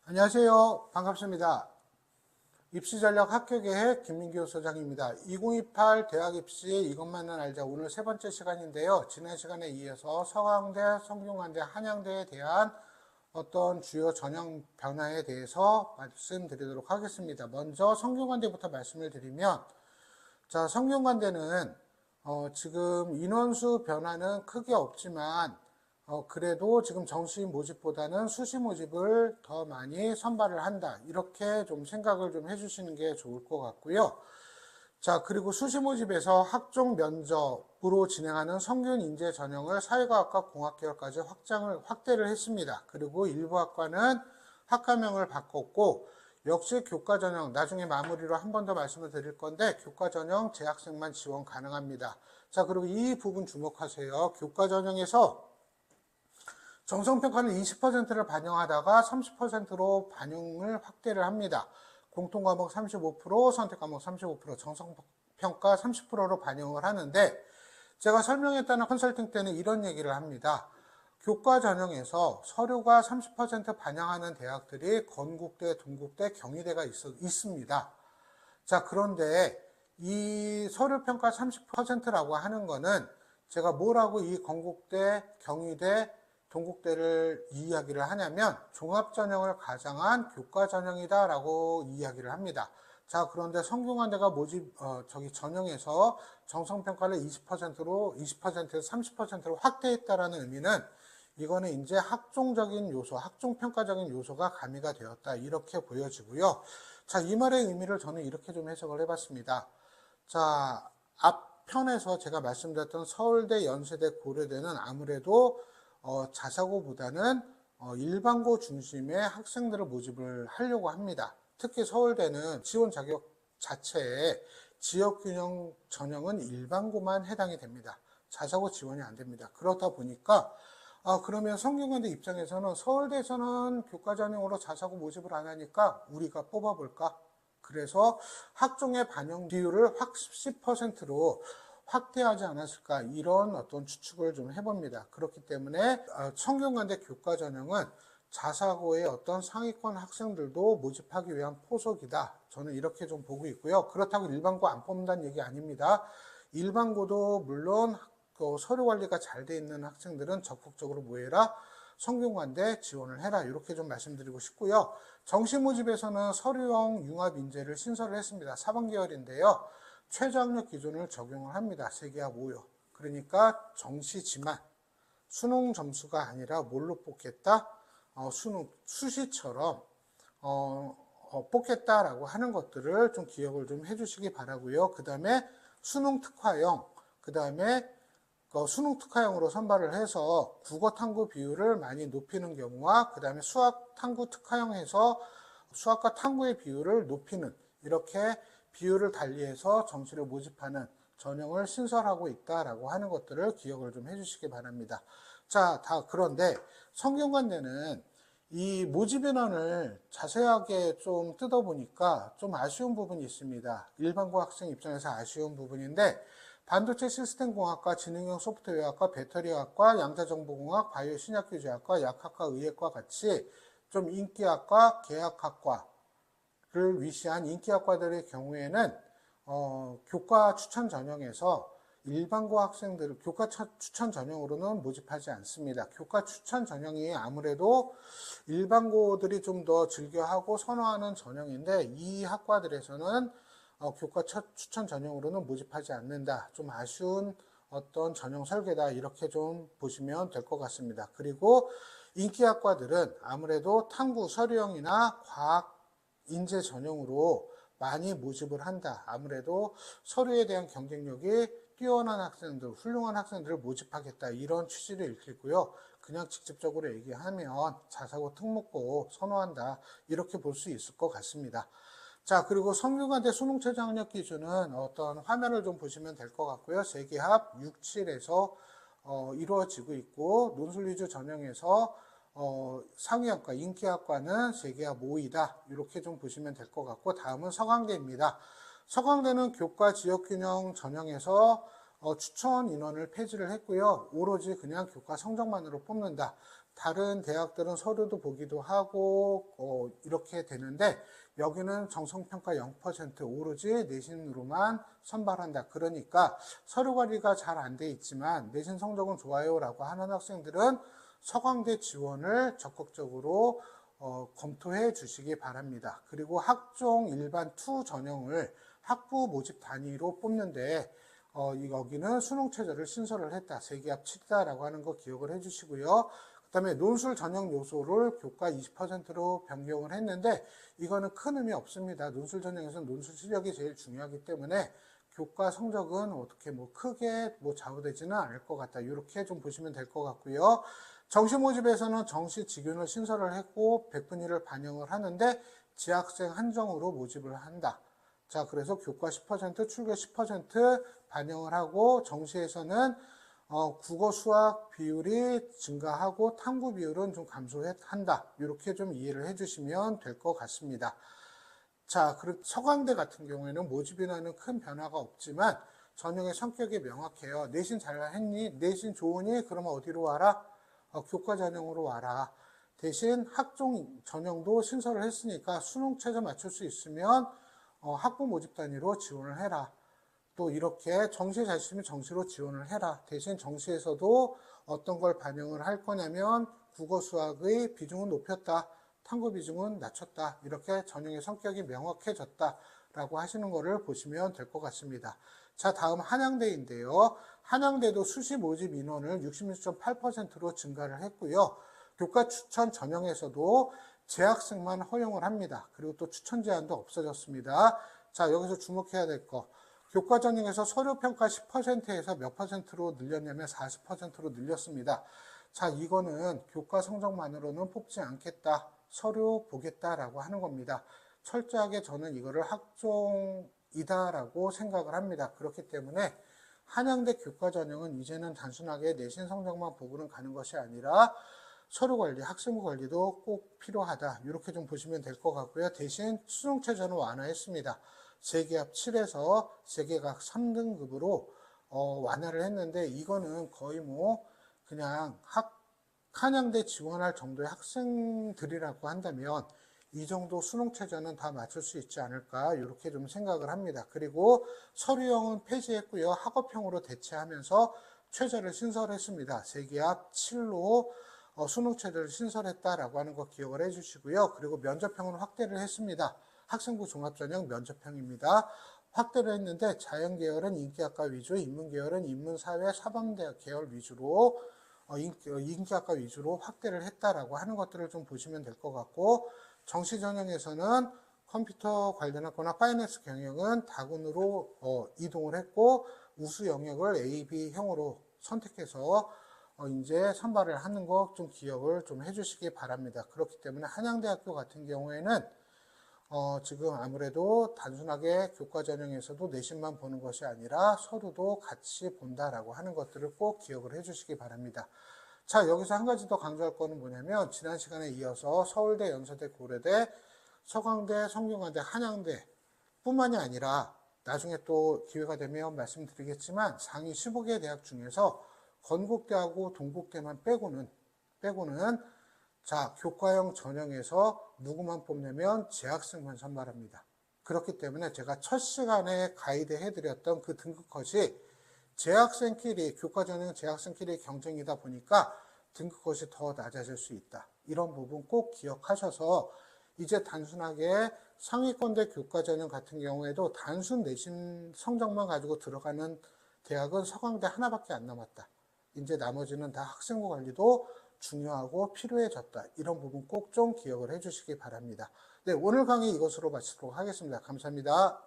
안녕하세요. 반갑습니다. 입시전략 학교계획 김민규 소장입니다. 2028 대학 입시 이것만은 알자 오늘 세 번째 시간인데요. 지난 시간에 이어서 서강대, 성균관대, 한양대에 대한 어떤 주요 전형 변화에 대해서 말씀드리도록 하겠습니다. 먼저 성균관대부터 말씀을 드리면, 자, 성균관대는 지금 인원수 변화는 크게 없지만 그래도 지금 정시 모집보다는 수시 모집을 더 많이 선발을 한다. 이렇게 좀 생각을 좀 해주시는 게 좋을 것 같고요. 자, 그리고 수시 모집에서 학종 면접으로 진행하는 성균 인재 전형을 사회과학과 공학계열까지 확대를 했습니다. 그리고 일부 학과는 학과명을 바꿨고, 역시 교과 전형, 나중에 마무리로 한 번 더 말씀을 드릴 건데, 교과 전형 재학생만 지원 가능합니다. 자, 그리고 이 부분 주목하세요. 교과 전형에서 정성평가는 20%를 반영하다가 30%로 반영을 확대를 합니다. 공통과목 35%, 선택과목 35%, 정성평가 30%로 반영을 하는데, 제가 설명했다는 컨설팅 때는 이런 얘기를 합니다. 교과 전형에서 서류가 30% 반영하는 대학들이 건국대, 동국대, 경희대가 있습니다. 자, 그런데 이 서류평가 30%라고 하는 거는 제가 뭐라고 이 건국대, 경희대, 동국대를 이야기를 하냐면 종합전형을 가장한 교과전형이다라고 이야기를 합니다. 자, 그런데 성균관대가 전형에서 정성평가를 20%로 20%에서 30%로 확대했다라는 의미는 이거는 이제 학종적인 요소, 학종평가적인 요소가 가미가 되었다. 이렇게 보여지고요. 자, 이 말의 의미를 저는 이렇게 좀 해석을 해봤습니다. 자, 앞편에서 제가 말씀드렸던 서울대, 연세대, 고려대는 아무래도 자사고보다는 일반고 중심의 학생들을 모집을 하려고 합니다. 특히 서울대는 지원 자격 자체에 지역균형 전형은 일반고만 해당이 됩니다. 자사고 지원이 안 됩니다. 그렇다 보니까 그러면 성균관대 입장에서는 서울대에서는 교과 전형으로 자사고 모집을 안 하니까 우리가 뽑아볼까? 그래서 학종의 반영 비율을 10%로 확대하지 않았을까, 이런 어떤 추측을 좀 해봅니다. 그렇기 때문에 성균관대 교과 전형은 자사고의 어떤 상위권 학생들도 모집하기 위한 포석이다. 저는 이렇게 좀 보고 있고요. 그렇다고 일반고 안 뽑는다는 얘기 아닙니다. 일반고도 물론 서류 관리가 잘 돼 있는 학생들은 적극적으로 뭐해라? 성균관대 지원을 해라. 이렇게 좀 말씀드리고 싶고요. 정시 모집에서는 서류형 융합 인재를 신설을 했습니다. 4반계열인데요. 최저학력 기준을 적용을 합니다. 세계합 5요. 그러니까 정시지만 수능 점수가 아니라 뭘로 뽑겠다? 수시처럼 뽑겠다라고 하는 것들을 좀 기억을 좀 해주시기 바라고요. 그 다음에 수능 특화형, 그 다음에 수능 특화형으로 선발을 해서 국어 탐구 비율을 많이 높이는 경우와 그 다음에 수학 탐구 특화형에서 수학과 탐구의 비율을 높이는, 이렇게 비율을 달리해서 정시를 모집하는 전형을 신설하고 있다라고 하는 것들을 기억을 좀 해주시기 바랍니다. 자, 그런데 성균관대는 이 모집 인원을 자세하게 좀 뜯어보니까 좀 아쉬운 부분이 있습니다. 일반고 학생 입장에서 아쉬운 부분인데, 반도체 시스템공학과, 지능형 소프트웨어학과, 배터리학과, 양자정보공학, 바이오 신약규제학과, 약학과, 의예과 같이 좀 인기학과, 계약학과를 위시한 인기학과들의 경우에는 교과 추천 전형에서 일반고 학생들을 교과 추천 전형으로는 모집하지 않습니다. 교과 추천 전형이 아무래도 일반고들이 좀 더 즐겨하고 선호하는 전형인데, 이 학과들에서는 교과 추천 전형으로는 모집하지 않는다. 좀 아쉬운 어떤 전형 설계다. 이렇게 좀 보시면 될 것 같습니다. 그리고 인기학과들은 아무래도 탐구, 서류형이나 과학, 인재 전형으로 많이 모집을 한다. 아무래도 서류에 대한 경쟁력이 뛰어난 학생들, 훌륭한 학생들을 모집하겠다. 이런 취지를 읽히고요. 그냥 직접적으로 얘기하면 자사고 특목고 선호한다. 이렇게 볼 수 있을 것 같습니다. 자, 그리고 성균관대 수능 최저학력 기준은 어떤 화면을 좀 보시면 될 것 같고요. 세계합 6, 7에서 이루어지고 있고, 논술 위주 전형에서 상위학과, 인기학과는 세계합 5이다. 이렇게 좀 보시면 될 것 같고, 다음은 서강대입니다. 서강대는 교과 지역균형 전형에서 추천 인원을 폐지를 했고요. 오로지 그냥 교과 성적만으로 뽑는다. 다른 대학들은 서류도 보기도 하고 이렇게 되는데 여기는 정성평가 0% 오로지 내신으로만 선발한다. 그러니까 서류 관리가 잘 안 돼 있지만 내신 성적은 좋아요 라고 하는 학생들은 서강대 지원을 적극적으로 검토해 주시기 바랍니다. 그리고 학종 일반 2 전형을 학부 모집 단위로 뽑는데 여기는 수능 최저를 신설을 했다. 세기압 7이다라고 하는 거 기억을 해 주시고요. 그 다음에 논술 전형 요소를 교과 20%로 변경을 했는데 이거는 큰 의미 없습니다. 논술 전형에서는 논술 실력이 제일 중요하기 때문에 교과 성적은 어떻게 크게 좌우되지는 않을 것 같다. 이렇게 좀 보시면 될 것 같고요. 정시 모집에서는 정시 직윤을 신설을 했고 100분위를 반영을 하는데 재학생 한정으로 모집을 한다. 자, 그래서 교과 10%, 출교 10% 반영을 하고 정시에서는 국어 수학 비율이 증가하고 탐구 비율은 좀 감소한다. 이렇게 좀 이해를 해주시면 될 것 같습니다. 자, 그리고 서강대 같은 경우에는 모집이라는 큰 변화가 없지만 전형의 성격이 명확해요. 내신 잘 했니? 내신 좋으니? 그러면 어디로 와라? 교과 전형으로 와라. 대신 학종 전형도 신설을 했으니까 수능 최저 맞출 수 있으면 학부 모집 단위로 지원을 해라. 또 이렇게 정시에 잘 치면 정시로 지원을 해라. 대신 정시에서도 어떤 걸 반영을 할 거냐면 국어 수학의 비중은 높였다. 탐구 비중은 낮췄다. 이렇게 전형의 성격이 명확해졌다라고 하시는 거를 보시면 될 것 같습니다. 자, 다음 한양대인데요. 한양대도 수시 모집 인원을 66.8%로 증가를 했고요. 교과 추천 전형에서도 재학생만 허용을 합니다. 그리고 또 추천 제한도 없어졌습니다. 자, 여기서 주목해야 될 거. 교과 전형에서 서류 평가 10%에서 몇 %로 늘렸냐면 40%로 늘렸습니다. 자, 이거는 교과 성적만으로는 뽑지 않겠다. 서류 보겠다라고 하는 겁니다. 철저하게 저는 이거를 학종이다라고 생각을 합니다. 그렇기 때문에 한양대 교과 전형은 이제는 단순하게 내신 성적만 보고는 가는 것이 아니라 서류 관리, 학생부 관리도 꼭 필요하다. 이렇게 좀 보시면 될 것 같고요. 대신 수능 최저는 완화했습니다. 세계합 7에서 세계각 3등급으로 완화를 했는데 이거는 거의 그냥 한양대 지원할 정도의 학생들이라고 한다면 이 정도 수능 최저는 다 맞출 수 있지 않을까 이렇게 좀 생각을 합니다. 그리고 서류형은 폐지했고요. 학업형으로 대체하면서 최저를 신설했습니다. 세계합 7로 수능 최저를 신설했다라고 하는 거 기억을 해주시고요. 그리고 면접형은 확대를 했습니다. 학생부 종합전형 면접형입니다. 확대를 했는데 자연계열은 인기학과 위주, 인문계열은 인문사회, 사범대학 계열 위주로 인기학과 위주로 확대를 했다라고 하는 것들을 좀 보시면 될 것 같고 정시 전형에서는 컴퓨터 관련 학과나 파이낸스 경영은 다군으로 이동을 했고 우수 영역을 A, B형으로 선택해서 이제 선발을 하는 거 좀 기억을 좀 해주시기 바랍니다. 그렇기 때문에 한양대학교 같은 경우에는 지금 아무래도 단순하게 교과 전형에서도 내신만 보는 것이 아니라 서류도 같이 본다라고 하는 것들을 꼭 기억을 해주시기 바랍니다. 자, 여기서 한 가지 더 강조할 거는 뭐냐면 지난 시간에 이어서 서울대, 연세대, 고려대, 서강대, 성균관대, 한양대 뿐만이 아니라 나중에 또 기회가 되면 말씀드리겠지만 상위 15개 대학 중에서 건국대하고 동국대만 빼고는 자, 교과형 전형에서 누구만 뽑냐면 재학생만 선발합니다. 그렇기 때문에 제가 첫 시간에 가이드 해드렸던 그 등급컷이 재학생끼리, 교과 전형 재학생끼리 경쟁이다 보니까 등급컷이 더 낮아질 수 있다. 이런 부분 꼭 기억하셔서 이제 단순하게 상위권대 교과 전형 같은 경우에도 단순 내신 성적만 가지고 들어가는 대학은 서강대 하나밖에 안 남았다. 이제 나머지는 다 학생부 관리도 중요하고 필요해졌다. 이런 부분 꼭 좀 기억을 해주시기 바랍니다. 네, 오늘 강의 이것으로 마치도록 하겠습니다. 감사합니다.